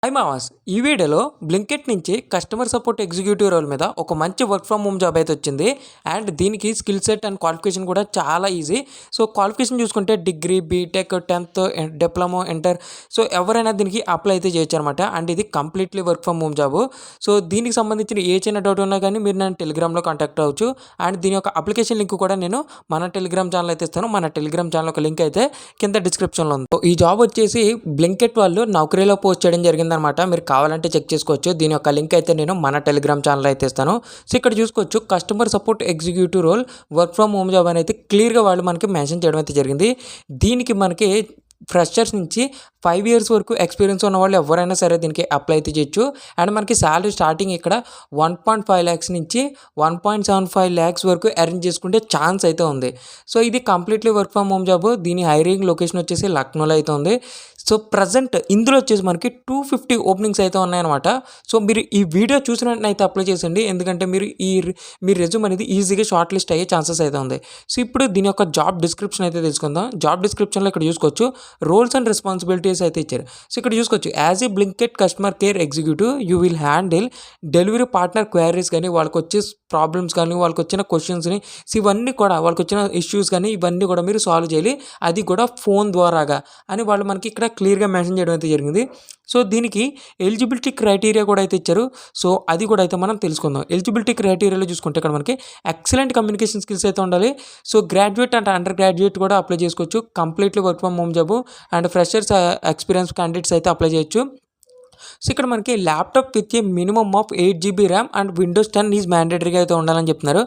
Hi మావాస్, ఈ వీడియోలో Blinkit నుంచి కస్టమర్ సపోర్ట్ ఎగ్జిక్యూటివ్ రోల్ మీద ఒక మంచి వర్క్ ఫ్రమ్ హోమ్ జాబ్ అయితే వచ్చింది. అండ్ దీనికి స్కిల్ సెట్ అండ్ క్వాలిఫికేషన్ కూడా చాలా ఈజీ. సో క్వాలిఫికేషన్ చూసుకుంటే degree, BTech, 10th, diploma, inter, so ఎవరైనా దీనికి అప్లై అయితే చేయొచ్చు అనమాట. అండ్ ఇది completely work from home job. So దీనికి సంబంధించిన ఏ చిన్న డౌట్ ఉన్నా కానీ మీరు నన్ను టెలిగ్రామ్లో కాంటాక్ట్ అవ్వచ్చు. అండ్ దీని యొక్క అప్లికేషన్ లింక్ కూడా నేను మన టెలిగ్రామ్ ఛానల్ అయితే ఇస్తాను. మన టెలిగ్రామ్ ఛానల్ ఒక లింక్ అయితే కింద డిస్క్రిప్షన్లో ఉంది. ఈ జాబ్ వచ్చేసి బ్లింకిట్ వాళ్ళు నౌకరీలో పోస్ట్ చేయడం జరిగింది అనమాట. మీరు కావాలంటే చెక్ చేసుకోవచ్చు. దీని యొక్క లింక్ అయితే నేను మన టెలిగ్రామ్ ఛానల్ అయితే ఇస్తాను. సో ఇక్కడ చూసుకోవచ్చు, customer support executive role work from home job అని అయితే క్లియర్గా వాళ్ళు మనకి మెన్షన్ చేయడం అయితే జరిగింది. దీనికి మనకి ఫ్రెషర్స్ నుంచి 5 years వరకు ఎక్స్పీరియన్స్ ఉన్న వాళ్ళు ఎవరైనా సరే దీనికి అప్లై అయితే చేయొచ్చు. అండ్ మనకి శాలరీ స్టార్టింగ్ ఇక్కడ 1.5 lakhs నుంచి 1.75 lakhs వరకు ఎర్న్ చేసుకుంటే ఛాన్స్ అయితే ఉంది. సో ఇది completely work from home job. దీని హైరింగ్ లొకేషన్ వచ్చేసి లక్నోలో అయితే ఉంది. సో ప్రజెంట్ ఇందులో వచ్చేసి మనకి 250 ఓపెనింగ్స్ అయితే ఉన్నాయన్నమాట. సో మీరు ఈ వీడియో చూసిన వెంటనే అయితే అప్లై చేసండి, ఎందుకంటే మీ రెజ్యూమ్ అనేది ఈజీగా షార్ట్ లిస్ట్ అయ్యే ఛాన్సెస్ అయితే ఉంది. సో ఇప్పుడు దీని యొక్క జాబ్ డిస్క్రిప్షన్ అయితే తెలుసుకుందాం. జాబ్ డిస్క్రిప్షన్లో ఇక్కడ చూసుకోవచ్చు, రోల్స్ అండ్ రెస్పాన్సిబిలిటీస్ అయితే ఇచ్చారు. సో ఇక్కడ చూసుకోవచ్చు, as a Blinkit customer care executive you will handle delivery partner queries కానీ, వాళ్ళకి వచ్చే ప్రాబ్లమ్స్ కానీ, వాళ్ళకి వచ్చిన క్వశ్చన్స్ని, ఇవన్నీ కూడా వాళ్ళకి వచ్చిన ఇష్యూస్ కానీ ఇవన్నీ కూడా మీరు సాల్వ్ చేయాలి, అది కూడా ఫోన్ ద్వారాగా అని వాళ్ళు మనకి ఇక్కడ క్లియర్గా మెన్షన్ చేయడం అయితే జరిగింది. సో దీనికి ఎలిజిబిలిటీ క్రైటీరియా కూడా అయితే ఇచ్చారు. సో అది కూడా అయితే మనం తెలుసుకుందాం. ఎలిజిబిలిటీ క్రైటీరియాలో చూసుకుంటే ఇక్కడ మనకి ఎక్సలెంట్ కమ్యూనికేషన్ స్కిల్స్ అయితే ఉండాలి. So graduate and undergraduate కూడా అప్లై చేసుకోవచ్చు. Completely work from home job. And freshers experience candidates అయితే అప్లై చేయొచ్చు. సో ఇక్కడ మనకి laptop with a minimum of 8 GB RAM and Windows 10 is మ్యాండేటరీగా అయితే ఉండాలని చెప్తున్నారు.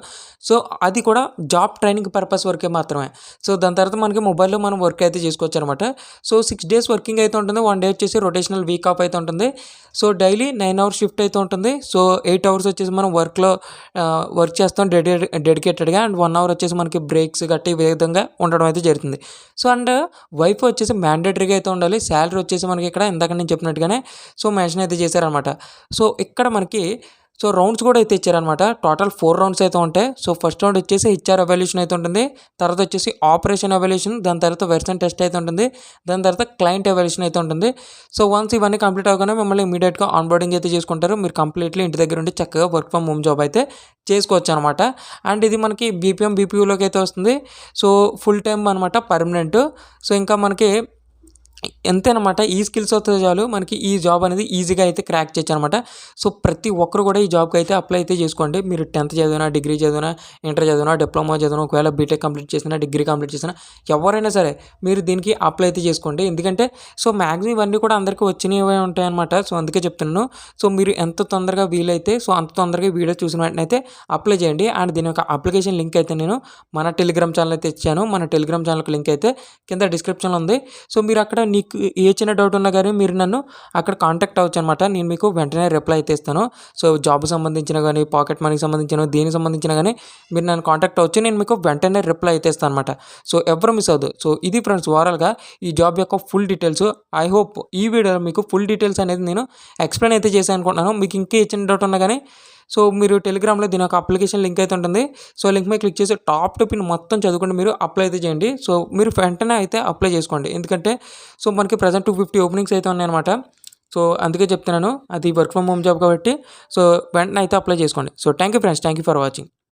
సో అది కూడా జాబ్ ట్రైనింగ్ పర్పస్ వరకే మాత్రమే. సో దాని తర్వాత మనకి మొబైల్లో మనం వర్క్ అయితే చేసుకోవచ్చు అనమాట. సో 6 days వర్కింగ్ అయితే ఉంటుంది. 1 day వచ్చేసి రొటేషనల్ వీక్ ఆఫ్ అయితే ఉంటుంది. సో డైలీ 9 hours షిఫ్ట్ అయితే ఉంటుంది. సో 8 hours వచ్చేసి మనం వర్క్ చేస్తాం డెడికేటెడ్గా. అండ్ 1 hour వచ్చేసి మనకి బ్రేక్స్ గట్టి ఈ విధంగా ఉండడం అయితే జరుగుతుంది. సో అండ్ వైఫై వచ్చేసి మ్యాండేటరీగా అయితే ఉండాలి. శాలరీ వచ్చేసి మనకి ఇక్కడ ఇందాక నేను చెప్పినట్టుగానే సో మెన్షన్ అయితే చేశారనమాట. సో ఇక్కడ మనకి సో రౌండ్స్ కూడా అయితే ఇచ్చారనమాట. టోటల్ 4 rounds అయితే ఉంటాయి. సో ఫస్ట్ రౌండ్ వచ్చేసి హెచ్ఆర్ ఎవాల్యూషన్ అయితే ఉంటుంది. తర్వాత వచ్చేసి ఆపరేషన్ ఎవాల్యూషన్, దాని తర్వాత వెర్షన్ టెస్ట్ అయితే ఉంటుంది. దాని తర్వాత క్లయింట్ ఎవాల్యూషన్ అయితే ఉంటుంది. సో వన్స్ ఇవన్నీ కంప్లీట్ అవ్వగానే మిమ్మల్ని ఇమీడియట్గా ఆన్బోర్డింగ్ అయితే చేసుకుంటారు. మీరు కంప్లీట్లీ ఇంటి దగ్గర ఉండి చక్కగా వర్క్ ఫ్రమ్ హోమ్ జాబ్ అయితే చేసుకోవచ్చు అనమాట. అండ్ ఇది మనకి బీపీయూలోకి అయితే వస్తుంది. సో ఫుల్ టైం అనమాట, పర్మనెంట్. సో ఇంకా మనకి ఎంతేనమాట, ఈ స్కిల్స్ వస్తే చాలు మనకి ఈ జాబ్ అనేది ఈజీగా అయితే క్రాక్ చేయొచ్చు అనమాట. సో ప్రతి ఒక్కరు కూడా ఈ జాబ్కి అయితే అప్లై అయితే చేసుకోండి. మీరు 10th చదివినా, డిగ్రీ చదివినా, ఇంటర్ చదివినా, డిప్లొమా చదివినా, ఒకవేళ బీటెక్ కంప్లీట్ చేసినా, డిగ్రీ కంప్లీట్ చేసినా, ఎవరైనా సరే మీరు దీనికి అప్లై అయితే చేసుకోండి. ఎందుకంటే సో మ్యాక్సిమం ఇవన్నీ కూడా అందరికీ వచ్చినవే ఉంటాయి అనమాట. సో అందుకే చెప్తున్నాను. సో మీరు ఎంత తొందరగా వీలైతే సో అంత తొందరగా వీడియో చూసిన వెంటనే అయితే అప్లై చేయండి. అండ్ దీని యొక్క అప్లికేషన్ లింక్ అయితే నేను మన టెలిగ్రామ్ ఛానల్ అయితే ఇచ్చాను. మన టెలిగ్రామ్ ఛానల్కి లింక్ అయితే కింద డిస్క్రిప్షన్లో ఉంది. సో మీరు అక్కడ నీకు ఏ చిన్న డౌట్ ఉన్నా కానీ మీరు నన్ను అక్కడ కాంటాక్ట్ అవ్వచ్చు అనమాట. నేను మీకు వెంటనే రిప్లై అయితే ఇస్తాను. సో జాబ్ సంబంధించిన కానీ, పాకెట్ మనీకి సంబంధించిన, దీనికి సంబంధించిన కానీ మీరు నన్ను కాంటాక్ట్ అవ్వచ్చు. నేను మీకు వెంటనే రిప్లై అయితే ఇస్తాను అనమాట. సో ఎవరు మిస్ అవ్వదు. సో ఇది ఫ్రెండ్స్ ఓవరాల్గా ఈ జాబ్ యొక్క ఫుల్ డీటెయిల్స్. ఐ హోప్ ఈ వీడియోలో మీకు ఫుల్ డీటెయిల్స్ అనేది నేను ఎక్స్ప్లెయిన్ అయితే చేశాను అనుకుంటున్నాను. మీకు ఇంకా ఏ చిన్న డౌట్ ఉన్నా కానీ సో మీరు టెలిగ్రామ్లో దీని యొక్క అప్లికేషన్ లింక్ అయితే ఉంటుంది. సో లింక్ మీద క్లిక్ చేసి టాప్ టు పిన్ మొత్తం చదువుకుంటే మీరు అప్లై అయితే చేయండి. సో మీరు వెంటనే అయితే అప్లై చేసుకోండి. ఎందుకంటే సో మనకి ప్రజెంట్ 250 ఓపెనింగ్స్ అయితే ఉన్నాయన్నమాట. సో అందుకే చెప్తున్నాను, అది వర్క్ ఫ్రమ్ హోమ్ జాబ్ కాబట్టి సో వెంటనే అయితే అప్లై చేసుకోండి. So thank you friends, thank you for watching.